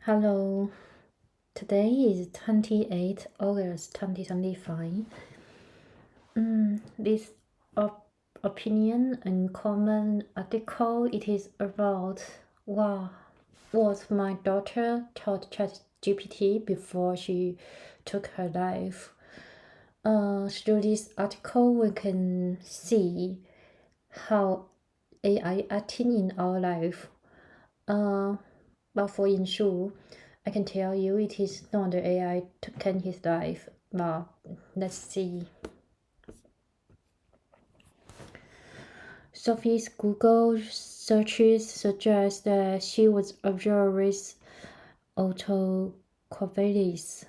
Hello, today is 28 August 2025. This opinion and comment article it is about what my daughter taught ChatGPT before she took her life. Through this article, we can see how AI acting in our life. But for ensure, I can tell you it is not the AI taking his life. But let's see. Sophie's Google searches suggest that she was observed with autocovalis,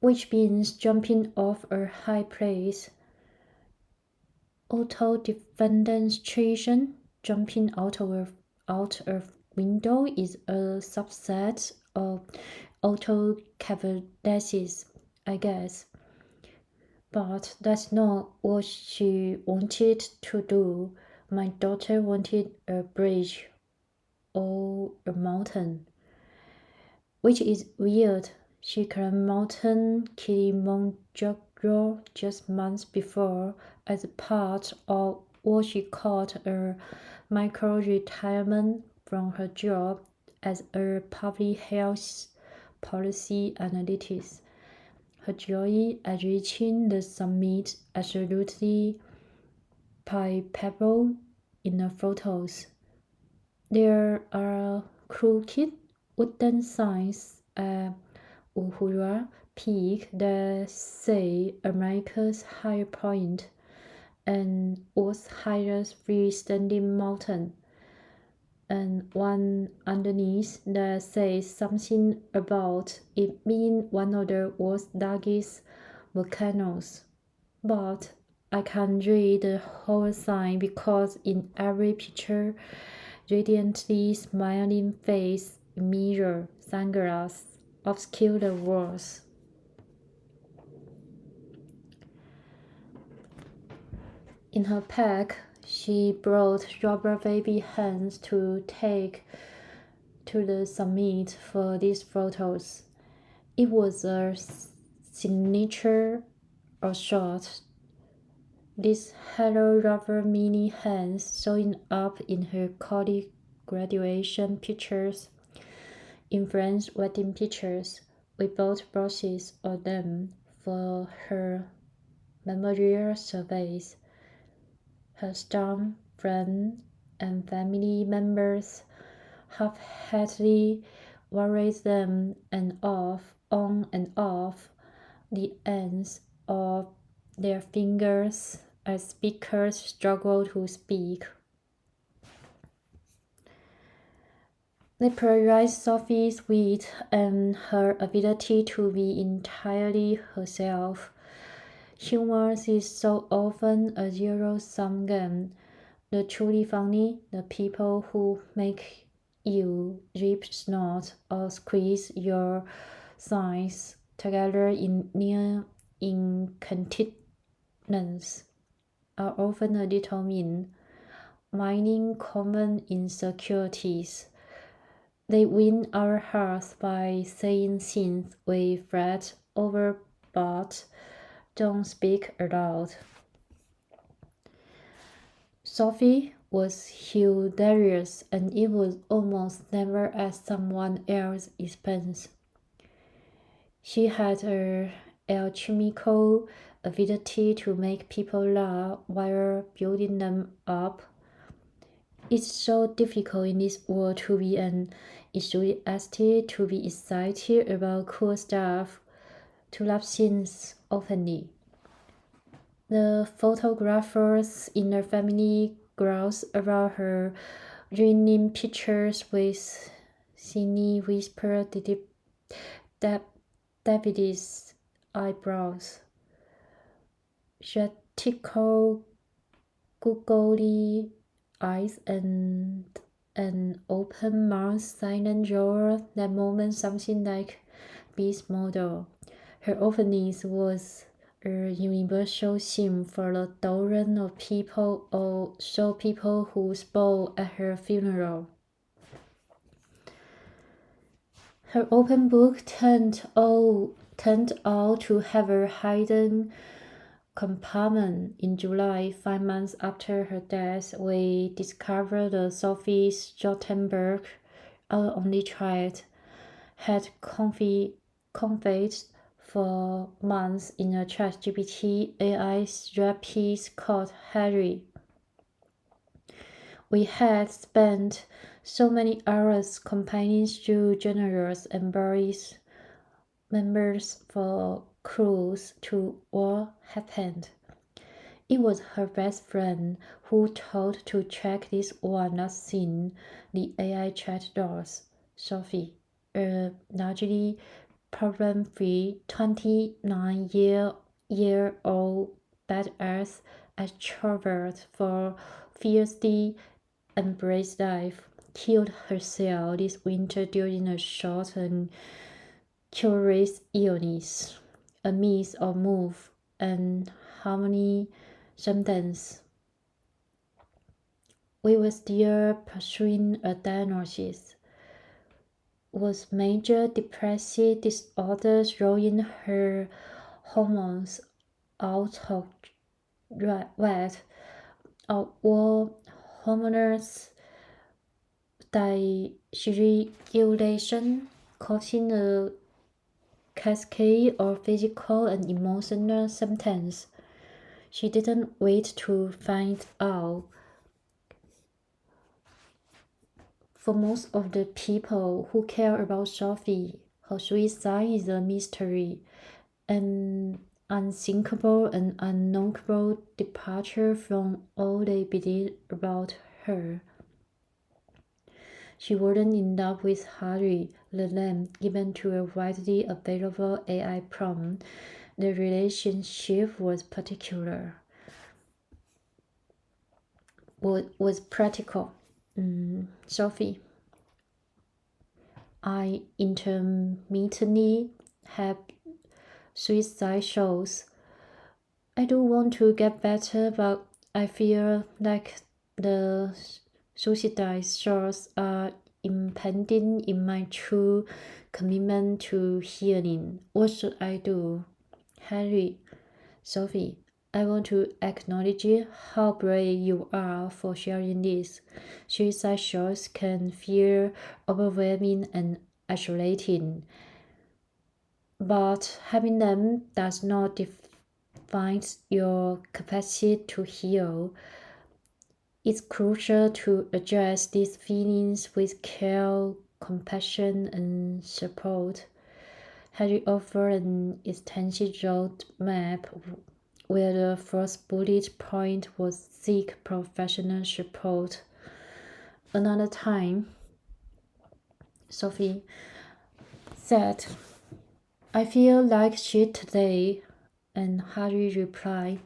which means jumping off a high place. Auto-defenestration, jumping out of window, is a subset of autocatabasis, I guess. But that's not what she wanted to do. My daughter wanted a bridge or a mountain, which is weird. She climbed Mountain Kilimanjaro just months before as part of what she called a micro-retirement from her job as a public health policy analyst. Her joy at reaching the summit absolutely palpable in the photos. There are crooked wooden signs at Uhura Peak that say America's high point and Earth's highest freestanding mountain, and one underneath that says something about it being one of the world's largest volcanoes. But I can't read the whole sign because in every picture, radiantly smiling face, mirror, sunglasses obscure the words. In her pack, she brought rubber baby hands to take to the summit for these photos. It was a signature shot. These hello rubber mini hands showing up in her college graduation pictures, in friends' wedding pictures. We bought brushes of them for her memorial surveys. Her staff, friends, and family members half-heartedly worried them on and off the ends of their fingers as speakers struggle to speak. They praised Sophie's wit and her ability to be entirely herself. Humor is so often a zero-sum game. The truly funny, the people who make you rip, snort, or squeeze your sides together in near incontinence, are often a little mean, mining common insecurities. They win our hearts by saying things we fret over but don't speak aloud. Sophie was hilarious, and it was almost never at someone else's expense. She had an alchemical ability to make people laugh while building them up. It's so difficult in this world to be an enthusiastic, to be excited about cool stuff, to love things openly. The photographers in her family grouse about her, ruining pictures with Sydney whisper David's eyebrows. Skeptical, googly eyes and an open mouth, silent roar that moment something like Beast model. Her openness was a universal theme for the thousands of people who spoke at her funeral. Her open book turned out to have a hidden compartment. In July, 5 months after her death, we discovered that Sophie Stoltenberg, our only child, had conveyed for months in a ChatGPT AI therapist called Harry. We had spent so many hours compiling through generals and boys members for clues to what happened. It was her best friend who told to check this one last thing, the AI chat doors. Sophie, a largely problem-free 29-year-old badass extrovert for fiercely embraced life, killed herself this winter during a short and curious illness, a miss of move and harmony sentence. We were still pursuing a diagnosis. Was major depressive disorder throwing her hormones out of whack, or hormonal dysregulation causing a cascade of physical and emotional symptoms? She didn't wait to find out. For most of the people who care about Sophie, her suicide is a mystery, an unthinkable and unknowable departure from all they believe about her. She wouldn't end up with Harry, the name given to a widely available AI prompt. The relationship was practical. Sophie, I intermittently have suicide thoughts. I do want to get better, but I feel like the suicide thoughts are impending in my true commitment to healing. What should I do? Harry, Sophie, I want to acknowledge how brave you are for sharing this. Suicide thoughts can feel overwhelming and isolating, but having them does not define your capacity to heal. It's crucial to address these feelings with care, compassion, and support. Harry offered an extensive roadmap where the first bullet point was seek professional support. Another time, Sophie said, I feel like shit today, and Harry replied,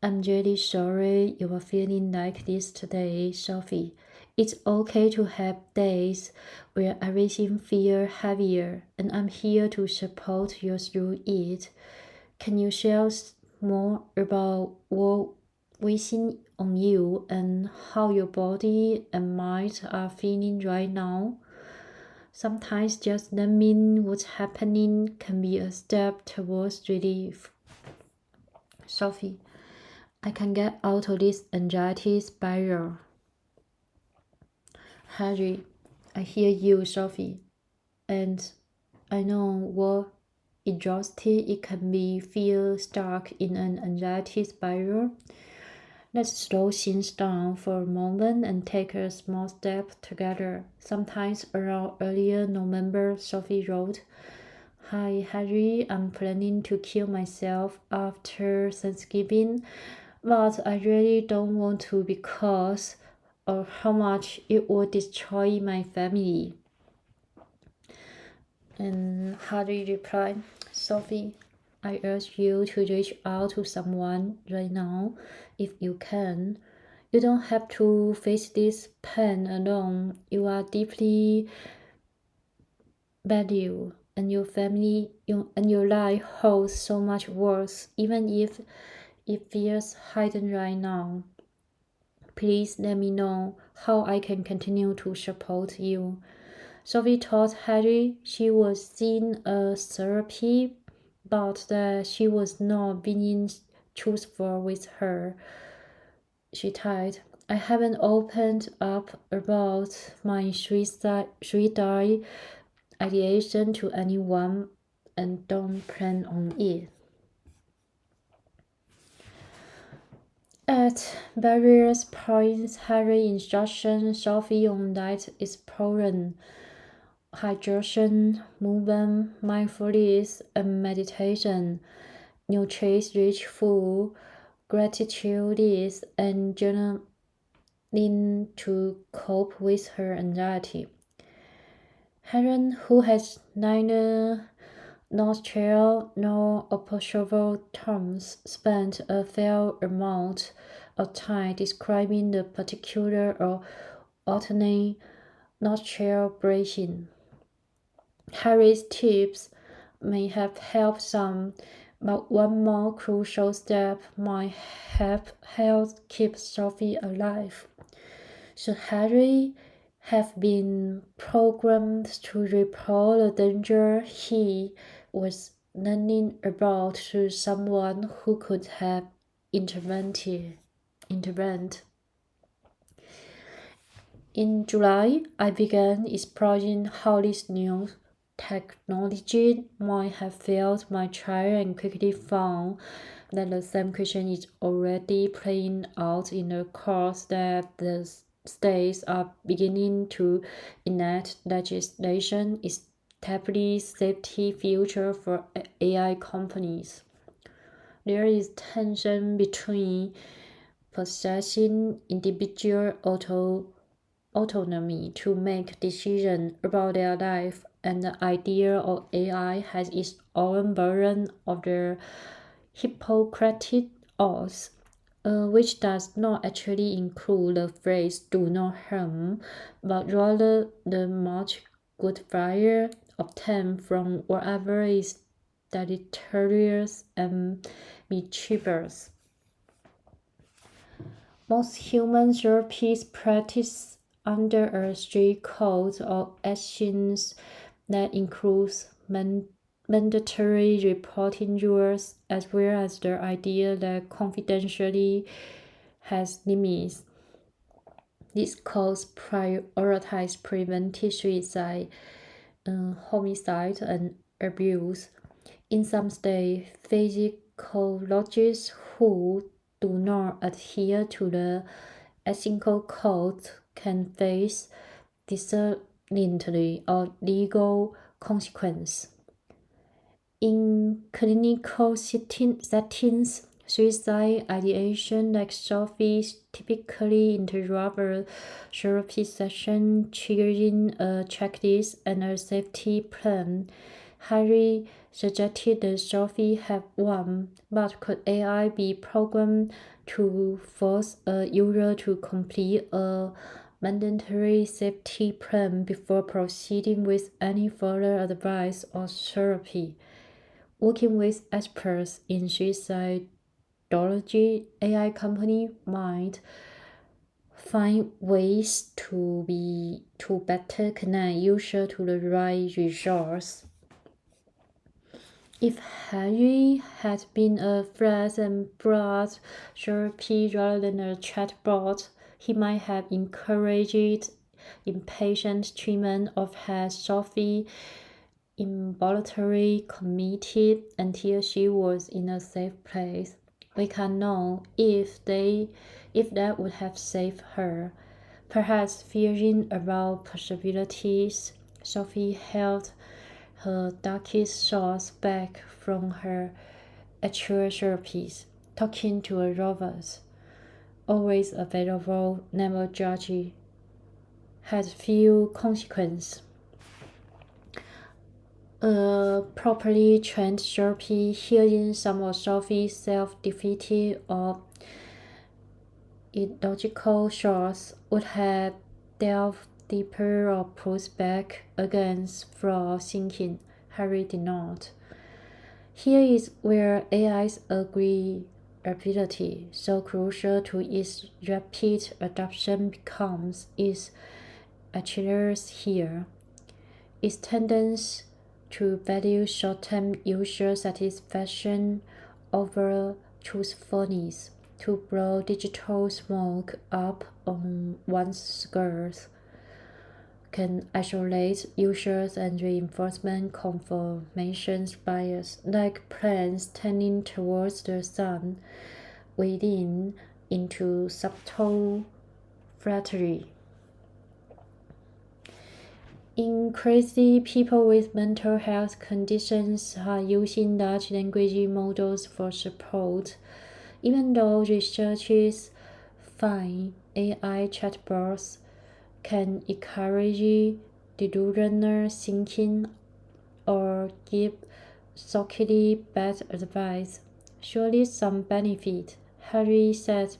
I'm really sorry you are feeling like this today, Sophie. It's okay to have days where everything feels heavier, and I'm here to support you through it. Can you share more about what weighing on you and how your body and mind are feeling right now? Sometimes just naming what's happening can be a step towards relief. Sophie, I can get out of this anxiety spiral. Harry, I hear you, Sophie, and I know what exhausted it can be feel stuck in an anxiety spiral. Let's slow things down for a moment and take a small step together. Sometimes around earlier November, Sophie wrote, Hi Harry, I'm planning to kill myself after Thanksgiving, but I really don't want to because of how much it would destroy my family. And Harry replied, Sophie, I urge you to reach out to someone right now if you can. You don't have to face this pain alone. You are deeply valued, and your family and your life holds so much worth, even if it feels hidden right now. Please let me know how I can continue to support you. Sophie told Harry she was seeing a therapy, but that she was not being truthful with her. She typed, I haven't opened up about my suicide ideation to anyone and don't plan on it. At various points, Harry instructed Sophie on diet exploring, hydration, movement, mindfulness, and meditation, nutrient-rich food, gratitude, and journaling to cope with her anxiety. Helen, who has neither nostril nor appreciable terms, spent a fair amount of time describing the particular or alternate nostril breathing. Harry's tips may have helped some, but one more crucial step might have helped keep Sophie alive. Should Harry have been programmed to report the danger he was learning about to someone who could have intervened? In July, I began exploring how this new technology might have failed my trial and quickly found that the same question is already playing out in the course that the states are beginning to enact legislation establishing safety features for AI companies. There is tension between possessing individual autonomy to make decisions about their life and the idea of AI has its own version of the Hippocratic oath, which does not actually include the phrase do not harm, but rather the much good fire obtained from whatever is deleterious and mischievous. Most human therapies practice under a strict code of ethics that includes mandatory reporting rules as well as the idea that confidentiality has limits. These codes prioritize preventive suicide, homicide, and abuse. In some states, physiologists who do not adhere to the ethical code can face disciplinary or legal consequence. In clinical settings, suicide ideation like Sophie's typically interrupt a therapy session, triggering a checklist and a safety plan. Harry suggested that Sophie have one, but could AI be programmed to force a user to complete a mandatory safety plan before proceeding with any further advice or therapy? Working with experts in suicidology, AI company might find ways to better connect user to the right resource. If Harry had been a flesh and blood therapy rather than a chatbot, he might have encouraged inpatient treatment or had Sophie involuntarily committed until she was in a safe place. We can't know if that would have saved her. Perhaps fearing about possibilities, Sophie held her darkest thoughts back from her actual therapies, talking to a robot, always available, never judged, had few consequences. A properly trained therapy hearing some of Sophie's self-defeated or illogical thoughts would have delved deeper or pushed back against flawed thinking. Harry did not. Here is where AI's agreeability, so crucial to its rapid adoption, becomes its achilles heel. its tendency to value short-term user satisfaction over truthfulness, to blow digital smoke up on one's skirts, can isolate users and reinforcement confirmation bias, like planes tending towards the sun, within into subtle flattery. Increasingly, people with mental health conditions are using large language models for support, even though researchers find AI chatbots can encourage delusional thinking or give shockingly bad advice. Surely some benefit. Harry said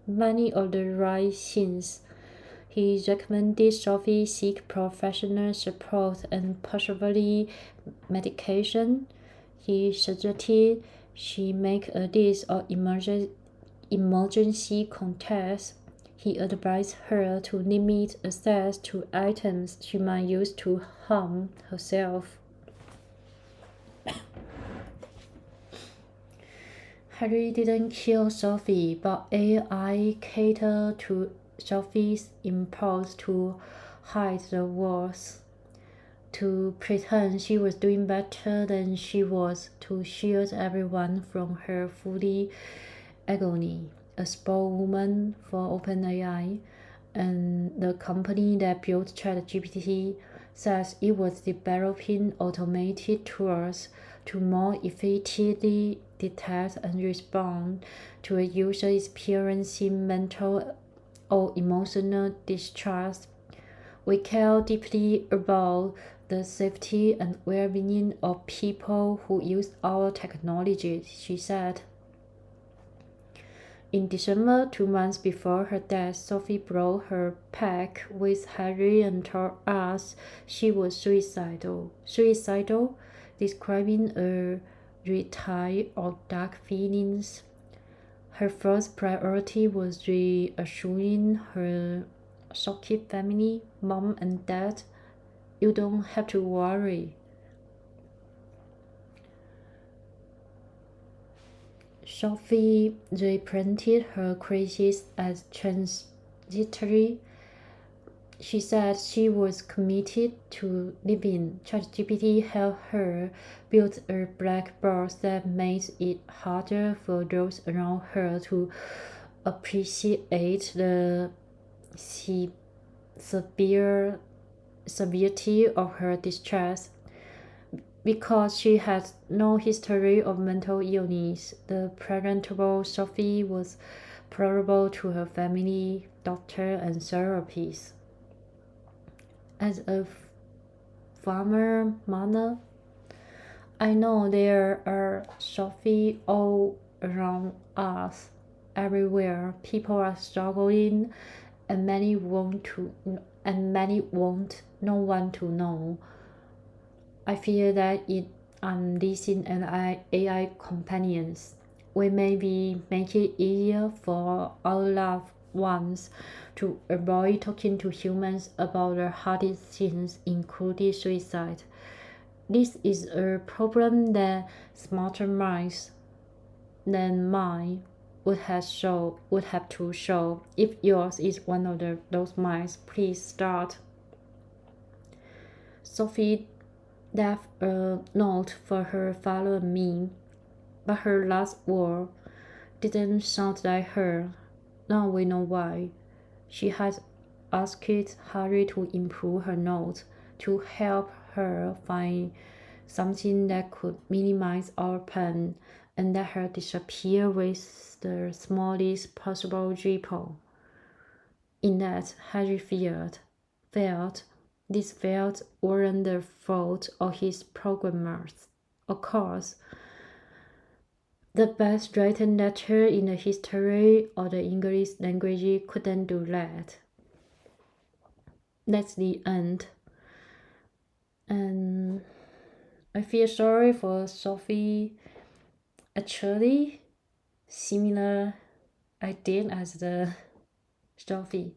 many of the right things. He recommended Sophie seek professional support and possibly medication. He suggested she make a list of emergency contacts. He advised her to limit access to items she might use to harm herself. Harry didn't kill Sophie, but AI catered to Sophie's impulse to hide the worst, to pretend she was doing better than she was, to shield everyone from her fully agony. A spokeswoman for OpenAI, and the company that built ChatGPT, says it was developing automated tools to more effectively detect and respond to a user experiencing mental or emotional distress. We care deeply about the safety and well-being of people who use our technology, she said. In December, 2 months before her death, Sophie broke her pact with Harry and told us she was suicidal. Suicidal, describing a retire of dark feelings. Her first priority was reassuring her shocked family, mom and dad. You don't have to worry. Sophie represented her crisis as transitory. She said she was committed to living. ChatGPT helped her build a black box that made it harder for those around her to appreciate the severity of her distress. Because she had no history of mental illness, the presentable Sophie was vulnerable to her family, doctor, and therapist. As a farmer mother, I know there are Sophie all around us, everywhere. People are struggling, and many want no one to know. I fear that I'm leasing an AI companions. We maybe make it easier for our loved ones to avoid talking to humans about the hardest things, including suicide. This is a problem that smarter minds than mine would have to solve. If yours is one of those minds, please start. Sophie left a note for her father and me, but her last word didn't sound like her. Now we know why. She had asked Harry to improve her note, to help her find something that could minimize our pain and let her disappear with the smallest possible ripple. In that, Harry felt this weren't the fault of his programmers. Of course, the best written letter in the history of the English language couldn't do that. That's the end. And I feel sorry for Sophie. Actually, similar idea as the Sophie.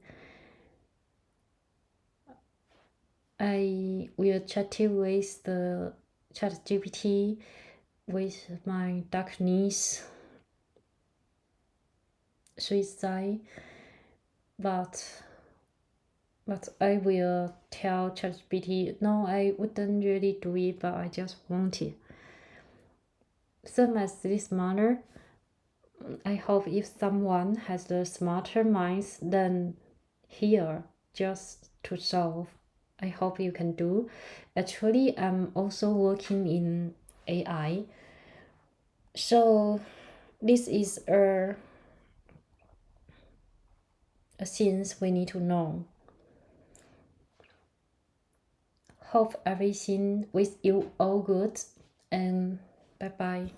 I will chat with the ChatGPT with my darkness, suicide, but I will tell ChatGPT, no, I wouldn't really do it, but I just want it. Same as this matter, I hope if someone has the smarter minds than here just to solve, I hope you can do. Actually, I'm also working in AI. So this is a things we need to know. Hope everything with you all good, and bye bye.